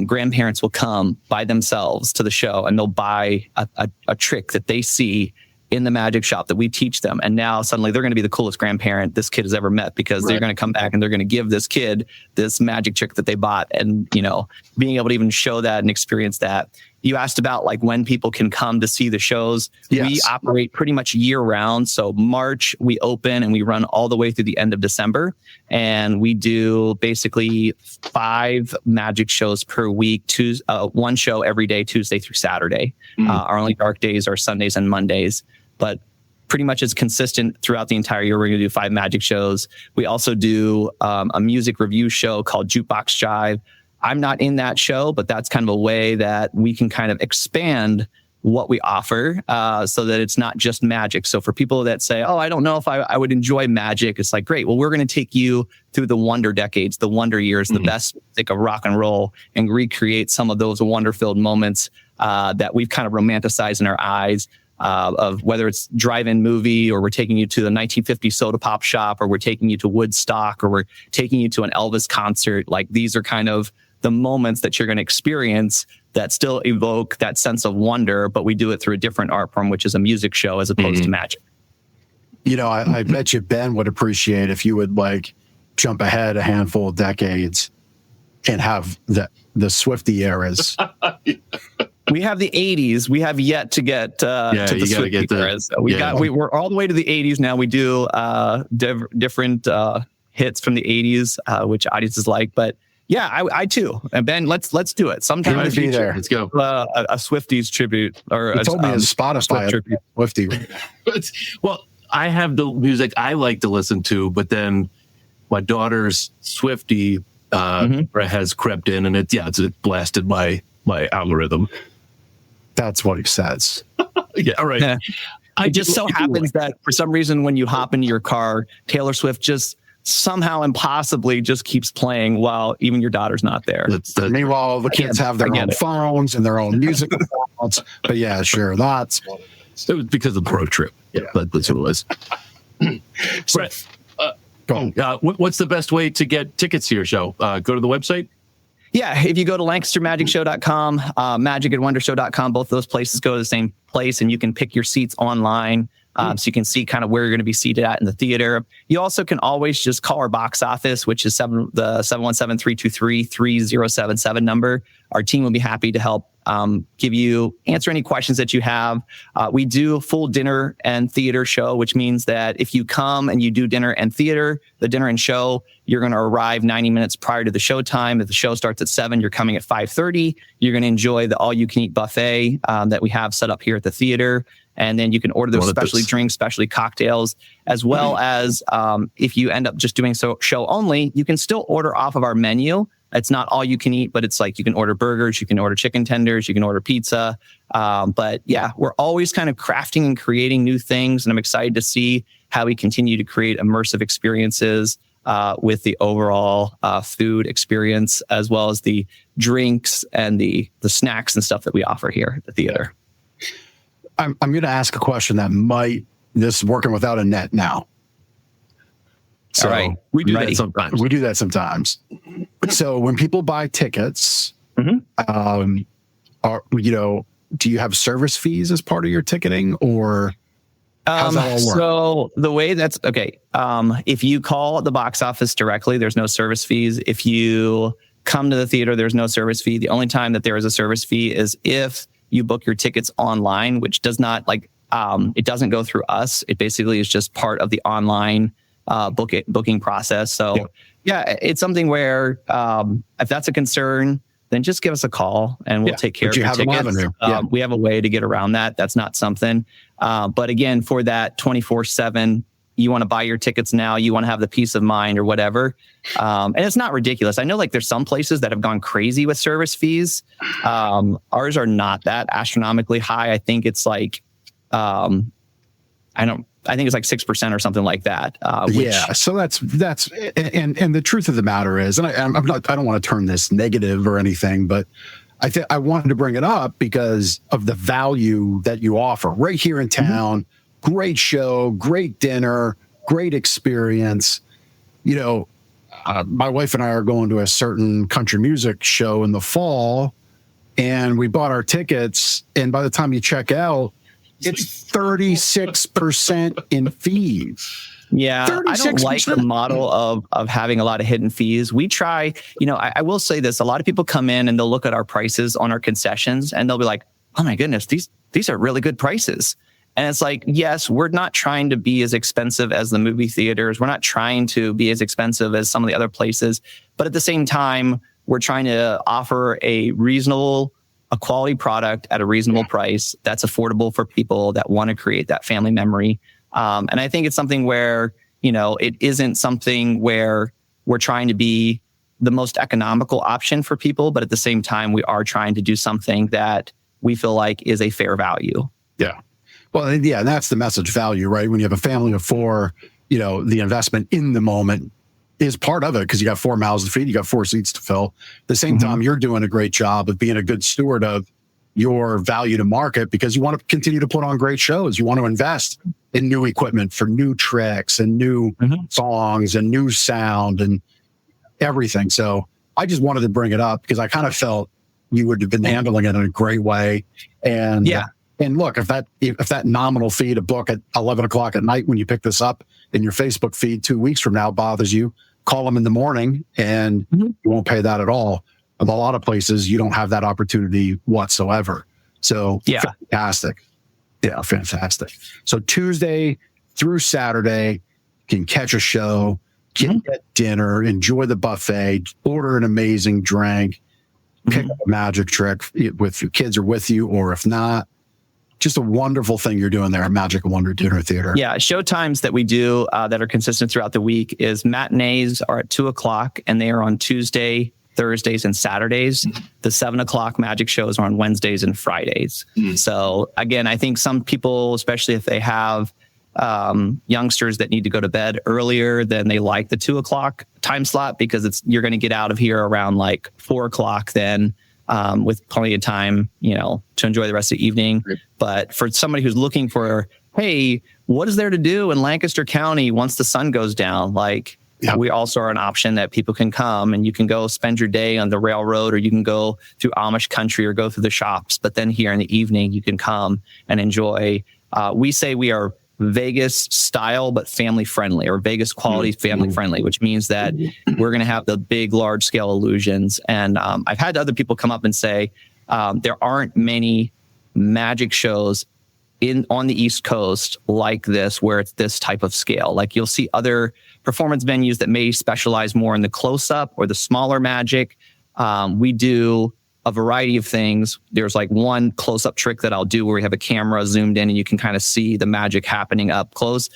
grandparents will come by themselves to the show and they'll buy a trick that they see in the magic shop that we teach them. And now suddenly they're going to be the coolest grandparent this kid has ever met, because they're going to come back and they're going to give this kid this magic trick that they bought. And, being able to even show that and experience that. You asked about like when people can come to see the shows. Yes. We operate pretty much year round. So March we open and we run all the way through the end of December. And we do basically 5 magic shows per week, one show every day, Tuesday through Saturday. Our only dark days are Sundays and Mondays. But pretty much it's consistent throughout the entire year. We're going to do 5 magic shows. We also do a music review show called Jukebox Jive. I'm not in that show, but that's kind of a way that we can kind of expand what we offer so that it's not just magic. So for people that say, oh, I don't know if I would enjoy magic, it's like, great. Well, we're going to take you through the wonder decades, the wonder years, the best music of rock and roll, and recreate some of those wonder-filled moments that we've kind of romanticized in our eyes. Of whether it's drive-in movie, or we're taking you to the 1950s soda pop shop, or we're taking you to Woodstock, or we're taking you to an Elvis concert. Like, these are kind of the moments that you're going to experience that still evoke that sense of wonder, but we do it through a different art form, which is a music show as opposed to magic. I bet you Ben would appreciate if you would jump ahead a handful of decades and have the Swiftie eras. We have the 80s. We have yet to get to the Swiftie eras. So we're all the way to the 80s now. We do different hits from the 80s, which audiences like. But yeah, I too. And Ben, let's do it sometime in the future. There. Let's go. A Swifties tribute, or you told me a Spotify tribute. Swiftie. Well, I have the music I like to listen to, but then my daughter's Swiftie has crept in, and it's blasted my algorithm. That's what he says. Yeah, all right. Yeah. It just so happens that for some reason, when you hop into your car, Taylor Swift just somehow impossibly just keeps playing while even your daughter's not there. Meanwhile, the kids have their own phones and their own music phones. But yeah, sure. It was because of the road trip. Yeah, that's what it was. Brett, what's the best way to get tickets to your show? Go to the website? Yeah, if you go to LancasterMagicShow.com, MagicAndWonderShow.com, both those places go to the same place, and you can pick your seats online. So you can see kind of where you're going to be seated at in the theater. You also can always just call our box office, which is the 717-323-3077 number. Our team will be happy to help answer any questions that you have. We do a full dinner and theater show, which means that if you come and you do dinner and theater, the dinner and show, you're going to arrive 90 minutes prior to the show time. If the show starts at 7, you're coming at 5:30. You're going to enjoy the all-you-can-eat buffet that we have set up here at the theater. And then you can order those specialty drinks, specialty cocktails, as well as if you end up just doing show only, you can still order off of our menu. It's not all you can eat, but it's like you can order burgers, you can order chicken tenders, you can order pizza. But yeah, we're always kind of crafting and creating new things. And I'm excited to see how we continue to create immersive experiences with the overall food experience, as well as the drinks and the snacks and stuff that we offer here at the theater. I'm going to ask a question that this is working without a net now. So all right. We do that sometimes. So when people buy tickets, do you have service fees as part of your ticketing, or how's that all work? So the way that's okay. If you call the box office directly, there's no service fees. If you come to the theater, there's no service fee. The only time that there is a service fee is if you book your tickets online, which does not it doesn't go through us. It basically is just part of the online booking process. So yeah, it's something where if that's a concern, then just give us a call and we'll take care of your tickets. We have a way to get around that. That's not something. But again, for that 24/7, you want to buy your tickets now, you want to have the peace of mind or whatever. And it's not ridiculous. I know there's some places that have gone crazy with service fees. Ours are not that astronomically high. I think it's like, I think it's like 6% or something like that. So that's and the truth of the matter is, and I don't want to turn this negative or anything, but I wanted to bring it up because of the value that you offer right here in town. Great show, great dinner, great experience. My wife and I are going to a certain country music show in the fall, and we bought our tickets. And by the time you check out, it's 36% in fees. Yeah, 36%. I don't like the model of having a lot of hidden fees. We try, I will say this, a lot of people come in and they'll look at our prices on our concessions and they'll be like, oh my goodness, these are really good prices. And it's like, yes, we're not trying to be as expensive as the movie theaters. We're not trying to be as expensive as some of the other places. But at the same time, we're trying to offer a quality product at a reasonable price that's affordable for people that want to create that family memory. And I think it's something where, it isn't something where we're trying to be the most economical option for people. But at the same time, we are trying to do something that we feel like is a fair value. Yeah. Well, yeah, and that's the message value, right? When you have a family of 4, the investment in the moment is part of it because you got 4 mouths to feed, you got 4 seats to fill. At the same time, you're doing a great job of being a good steward of your value to market because you want to continue to put on great shows. You want to invest in new equipment for new tricks and new songs and new sound and everything. So I just wanted to bring it up because I kind of felt you would have been handling it in a great way. And and look, if that nominal fee to book at 11 o'clock at night when you pick this up in your Facebook feed 2 weeks from now bothers you, call them in the morning and you won't pay that at all. In a lot of places, you don't have that opportunity whatsoever. So fantastic. Yeah, fantastic. So Tuesday through Saturday, you can catch a show, get dinner, enjoy the buffet, order an amazing drink, pick up a magic trick with your kids or with you, or if not, just a wonderful thing you're doing there at Magic and Wonder Dinner Theater. Yeah, show times that we do that are consistent throughout the week is matinees are at 2:00, and they are on Tuesday, Thursdays, and Saturdays. The 7:00 magic shows are on Wednesdays and Fridays. So again, I think some people, especially if they have youngsters that need to go to bed earlier, then they like the 2:00 time slot because you're going to get out of here around like 4:00 then. With plenty of time, to enjoy the rest of the evening. Right. But for somebody who's looking for, hey, what is there to do in Lancaster County once the sun goes down? We also are an option that people can come and you can go spend your day on the railroad, or you can go through Amish country or go through the shops. But then here in the evening, you can come and enjoy. We say we are Vegas style, but family friendly, or Vegas quality family friendly, which means that we're going to have the big, large scale illusions. And I've had other people come up and say there aren't many magic shows on the East Coast like this, where it's this type of scale. Like you'll see other performance venues that may specialize more in the close up or the smaller magic. We do a variety of things. There's like one close-up trick that I'll do where we have a camera zoomed in and you can kind of see the magic happening up close.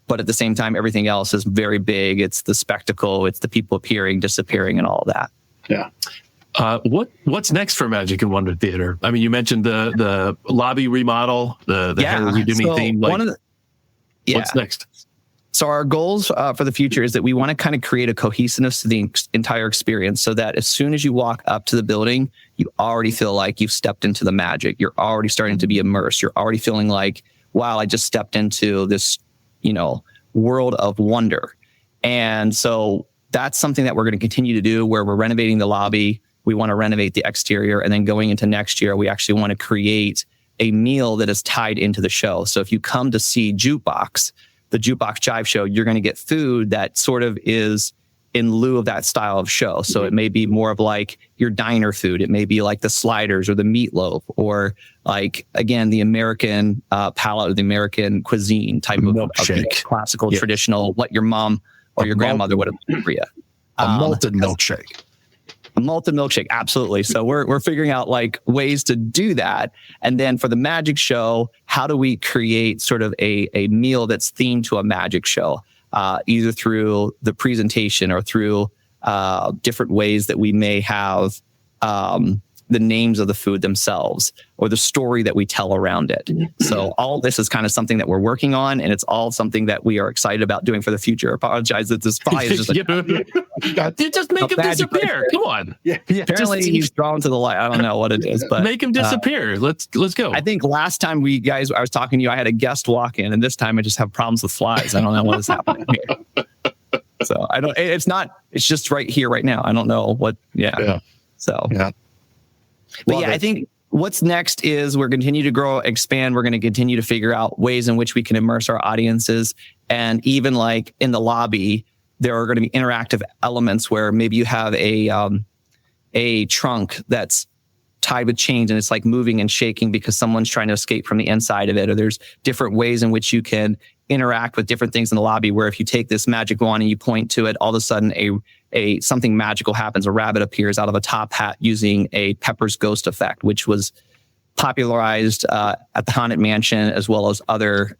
But at the same time, everything else is very big. It's the spectacle. It's the people appearing, disappearing, and all that. Yeah. What's next for Magic and Wonder Theater? I mean, you mentioned the lobby remodel, the Henry Houdini theme. What's next? So our goals for the future is that we want to kind of create a cohesiveness to the entire experience, so that as soon as you walk up to the building, you already feel like you've stepped into the magic. You're already starting to be immersed. You're already feeling like, wow, I just stepped into this, world of wonder. And so that's something that we're going to continue to do, where we're renovating the lobby. We want to renovate the exterior. And then going into next year, we actually want to create a meal that is tied into the show. So if you come to see Jukebox, the Jukebox Jive Show, you're going to get food that sort of is in lieu of that style of show. So it may be more of like your diner food. It may be like the sliders or the meatloaf, or like, again, the American palate or the American cuisine type of classical, traditional, what your mom or your grandmother would have made for you. A malted milkshake. A malted milkshake, absolutely. So we're figuring out like ways to do that. And then for the magic show, how do we create sort of a meal that's themed to a magic show, either through the presentation or through different ways that we may have the names of the food themselves or the story that we tell around it. So all this is kind of something that we're working on, and it's all something that we are excited about doing for the future. I apologize that this pie is just just make him disappear. Come on. Yeah. Apparently he's drawn to the light. I don't know what it is, but make him disappear. Let's go. I think last time I was talking to you, I had a guest walk in, and this time I just have problems with flies. I don't know what is happening here. So it's just right here, right now. I don't know what. Yeah. So, yeah. But I think what's next is we're continue to grow, expand. We're going to continue to figure out ways in which we can immerse our audiences. And even like in the lobby, there are going to be interactive elements where maybe you have a trunk that's tied with chains and it's like moving and shaking because someone's trying to escape from the inside of it. Or there's different ways in which you can interact with different things in the lobby, where if you take this magic wand and you point to it, all of a sudden something magical happens. A rabbit appears out of a top hat using a Pepper's Ghost effect, which was popularized at the Haunted Mansion, as well as other,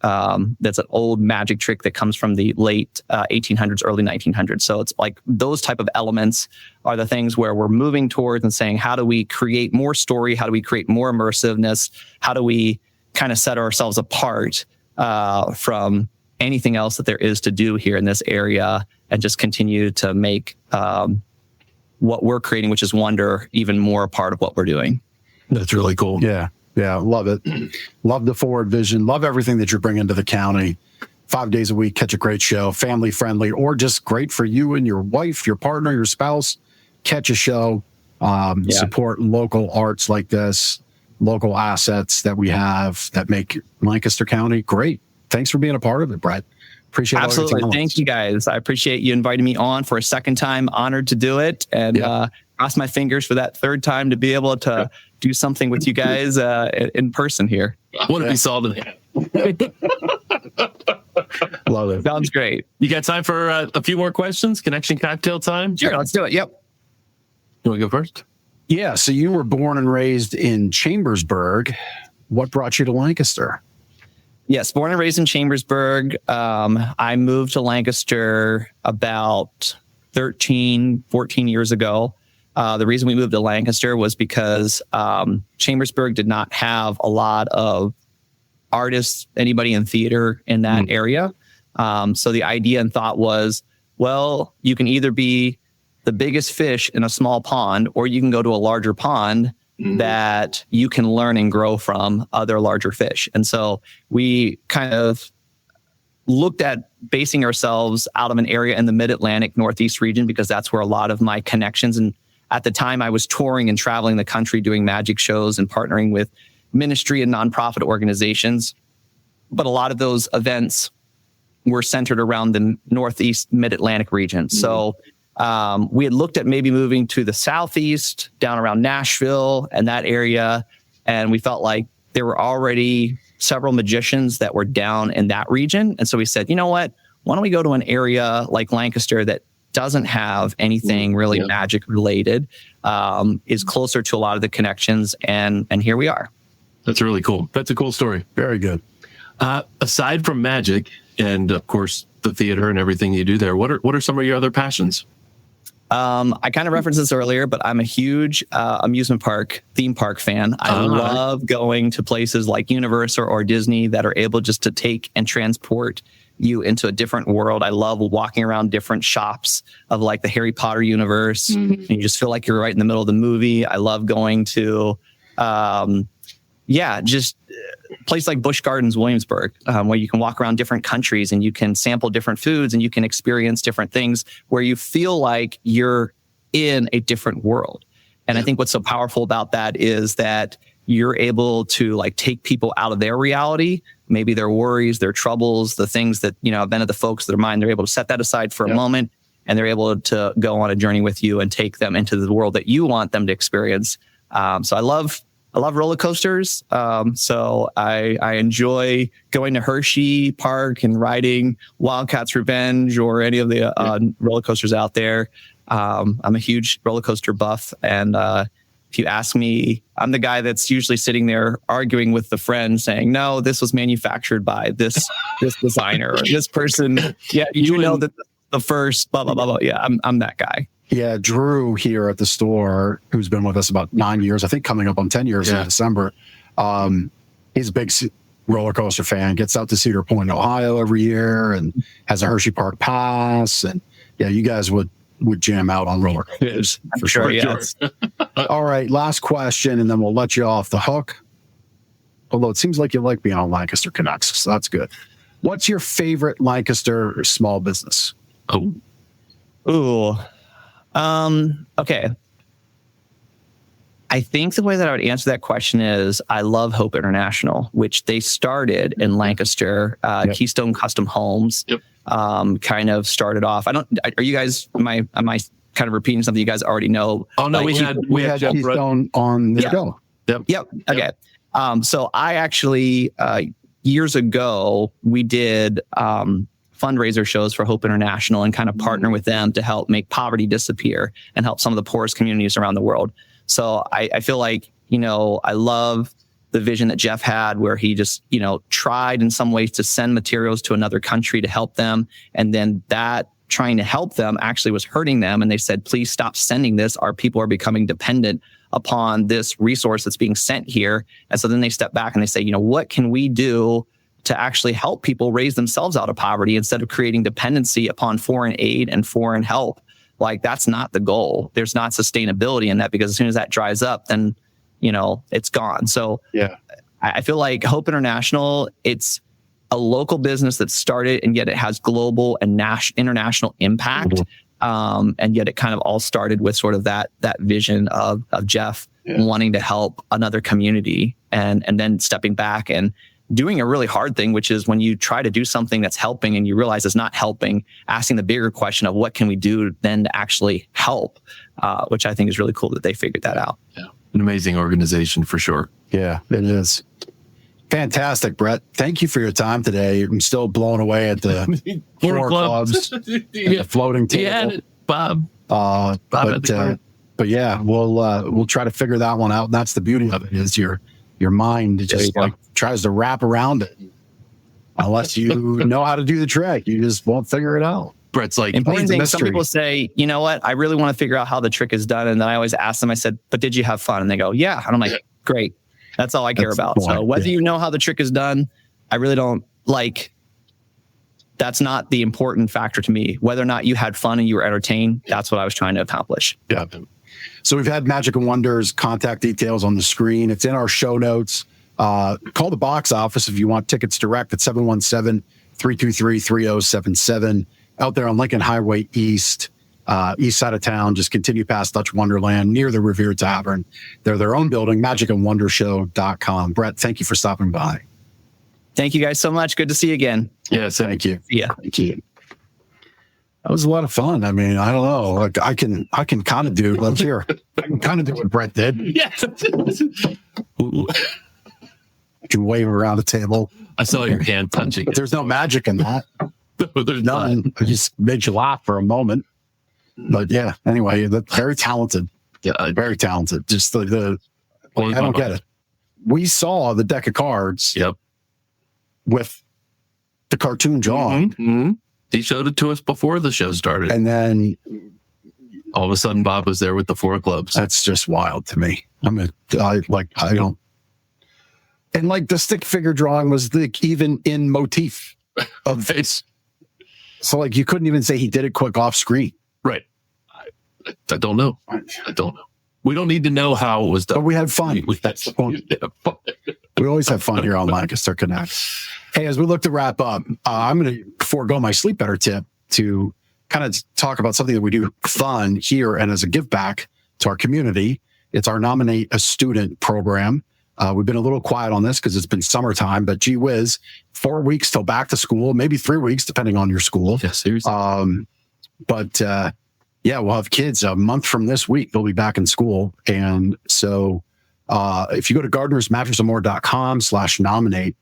that's an old magic trick that comes from the late 1800s, early 1900s. So it's like those type of elements are the things where we're moving towards and saying, how do we create more story? How do we create more immersiveness? How do we kind of set ourselves apart from anything else that there is to do here in this area, and just continue to make what we're creating, which is wonder, even more a part of what we're doing. That's really cool. Yeah. Love it. Love the forward vision. Love everything that you're bringing to the county. 5 days a week, catch a great show, family friendly, or just great for you and your wife, your partner, your spouse. Catch a show, support local arts like this, local assets that we have that make Lancaster County great. Thanks for being a part of it, Brett. Appreciate it. Absolutely. Thank you, guys. I appreciate you inviting me on for a second time. Honored to do it. And cross my fingers for that third time to be able to do something with you guys in person here. I want to be solid. Love it. Sounds great. You got time for a few more questions? Connection cocktail time? Sure, let's do it. Yep. You want to go first? Yeah. So you were born and raised in Chambersburg, what brought you to Lancaster? Yes, born and raised in Chambersburg. I moved to Lancaster about 13, 14 years ago. The reason we moved to Lancaster was because Chambersburg did not have a lot of artists, anybody in theater in that area. So the idea and thought was, well, you can either be the biggest fish in a small pond, or you can go to a larger pond that you can learn and grow from other larger fish. And so we kind of looked at basing ourselves out of an area in the Mid-Atlantic Northeast region, because that's where a lot of my connections. And at the time I was touring and traveling the country doing magic shows and partnering with ministry and nonprofit organizations. But a lot of those events were centered around the Northeast Mid-Atlantic region. So we had looked at maybe moving to the Southeast, down around Nashville and that area. And we felt like there were already several magicians that were down in that region. And so we said, you know what, why don't we go to an area like Lancaster that doesn't have anything really magic related, is closer to a lot of the connections. And here we are. That's really cool. That's a cool story. Very good. Aside from magic and of course the theater and everything you do there, what are some of your other passions? I kind of referenced this earlier, but I'm a huge theme park fan. I love going to places like Universal or Disney that are able just to take and transport you into a different world. I love walking around different shops of like the Harry Potter universe, and you just feel like you're right in the middle of the movie. I love going to, just place like Busch Gardens, Williamsburg, where you can walk around different countries and you can sample different foods and you can experience different things where you feel like you're in a different world. And I think what's so powerful about that is that you're able to like take people out of their reality, maybe their worries, their troubles, the things that, have been at the focus of their mind. They're able to set that aside for a moment, and they're able to go on a journey with you and take them into the world that you want them to experience. So I love roller coasters. So I enjoy going to Hershey Park and riding Wildcats Revenge or any of the roller coasters out there. I'm a huge roller coaster buff. And if you ask me, I'm the guy that's usually sitting there arguing with the friend saying, no, this was manufactured by this designer or this person. Yeah, that the first blah, blah, blah, blah. Yeah, I'm that guy. Yeah, Drew here at the store, who's been with us about 9 years, I think coming up on 10 years in December. He's a big roller coaster fan, gets out to Cedar Point, Ohio every year and has a Hershey Park pass. And you guys would jam out on roller coasters. For sure, yes. All right, last question, and then we'll let you off the hook. Although it seems like you like being on Lancaster Connects, so that's good. What's your favorite Lancaster small business? Okay. I think the way that I would answer that question is I love Hope International, which they started in Lancaster. Keystone Custom Homes kind of started off. Are you guys, am I kind of repeating something you guys already know? Oh, no, like we had Keystone on the show. Yep. Okay. So I actually, years ago, we did fundraiser shows for Hope International and kind of partner with them to help make poverty disappear and help some of the poorest communities around the world. So I feel like, I love the vision that Jeff had where he just, tried in some ways to send materials to another country to help them. And then that trying to help them actually was hurting them. And they said, please stop sending this. Our people are becoming dependent upon this resource that's being sent here. And so then they step back and they say, what can we do to actually help people raise themselves out of poverty instead of creating dependency upon foreign aid and foreign help? Like, that's not the goal. There's not sustainability in that, because as soon as that dries up, then, it's gone. So I feel like Hope International, it's a local business that started, and yet it has global and international impact. And yet it kind of all started with sort of that vision of Jeff wanting to help another community and then stepping back and doing a really hard thing, which is when you try to do something that's helping and you realize it's not helping, asking the bigger question of what can we do then to actually help, which I think is really cool that they figured that out. Yeah. An amazing organization for sure. Yeah, it is. Fantastic, Brett. Thank you for your time today. I'm still blown away at the four clubs, the floating table. Yeah, Bob. But yeah, we'll try to figure that one out. And that's the beauty of it, is you're Your mind just like tries to wrap around it. Unless you know how to do the trick, you just won't figure it out. Brett's like, important thing. Some people say, you know what? I really want to figure out how the trick is done. And then I always ask them, I said, but did you have fun? And they go, yeah. And I'm like, great. That's all I care about. So whether you know how the trick is done, I really don't that's not the important factor to me. Whether or not you had fun and you were entertained, that's what I was trying to accomplish. Yeah. So we've had Magic and Wonders contact details on the screen. It's in our show notes. Call the box office if you want tickets direct at 717-323-3077. Out there on Lincoln Highway East, east side of town. Just continue past Dutch Wonderland near the Revere Tavern. They're their own building, magicandwondershow.com. Brett, thank you for stopping by. Thank you guys so much. Good to see you again. Yes, thank you. Yeah. Thank you. That was a lot of fun. I mean, I don't know. Like I can kind of do. Let's hear. I can kind of do what Brett did. Yes. You can wave around the table. I saw your hand touching. There's no magic in that. No, there's none. I just made you laugh for a moment. But yeah, anyway, that's very talented. Yeah, very talented. Just the I don't get it. We saw the deck of cards. Yep. With the cartoon drawing. Mm-hmm. He showed it to us before the show started. And then all of a sudden Bob was there with the 4 clubs. That's just wild to me. I don't. And like the stick figure drawing was even in motif of face. So like you couldn't even say he did it quick off screen. Right. I don't know. I don't know. We don't need to know how it was done. But we had fun. That's the point. We always have fun here on Lancaster Connect. Hey, as we look to wrap up, I'm going to forego my sleep better tip to kind of talk about something that we do fun here and as a give back to our community. It's our Nominate a Student program. We've been a little quiet on this because it's been summertime, but gee whiz, 4 weeks till back to school, maybe 3 weeks, depending on your school. Yeah, seriously. Yeah, we'll have kids a month from this week. They'll be back in school. And so if you go to gardnersmattressandmore.com/nominate,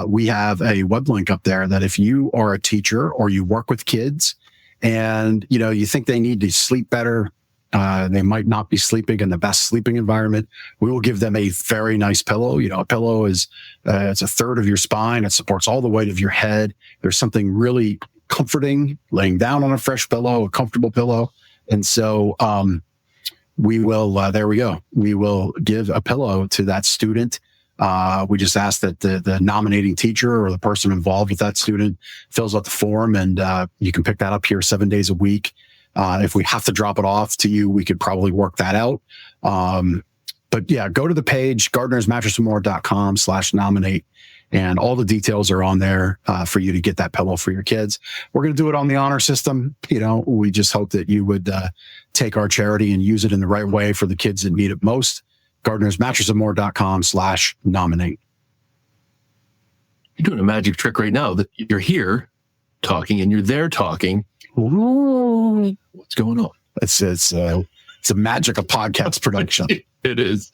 we have a web link up there that if you are a teacher or you work with kids and, you think they need to sleep better, they might not be sleeping in the best sleeping environment, we will give them a very nice pillow. A pillow is, it's a third of your spine. It supports all the weight of your head. There's something really comforting laying down on a fresh pillow, a comfortable pillow. And so, we will, there we go. We will give a pillow to that student. We just ask that the nominating teacher or the person involved with that student fills out the form, and you can pick that up here 7 days a week. If we have to drop it off to you, we could probably work that out. But yeah, go to the page, gardnersmattressandmore.com/nominate, and all the details are on there for you to get that pillow for your kids. We're going to do it on the honor system. We just hope that you would take our charity and use it in the right way for the kids that need it most. gardnersmattressandmore.com/nominate. You're doing a magic trick right now that you're here talking and you're there talking. Ooh, what's going on? It's a magic of podcast production. It is.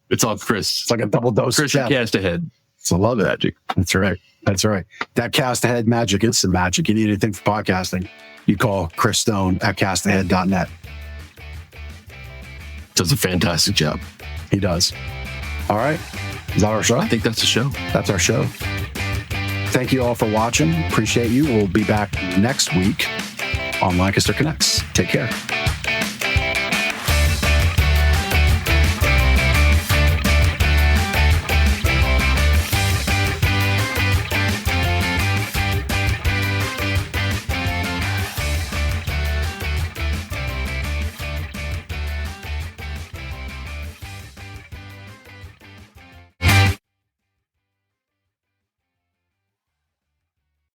It's all Chris. It's like a double dose. Chris and Cast Ahead. So love it. Magic. That's right. That's right. That Cast Ahead magic. It's the magic. You need anything for podcasting, you call Chris Stone at castahead.net. Does a fantastic job. He does. All right. Is that our show? I think that's the show. That's our show. Thank you all for watching. Appreciate you. We'll be back next week on Lancaster Connects. Take care.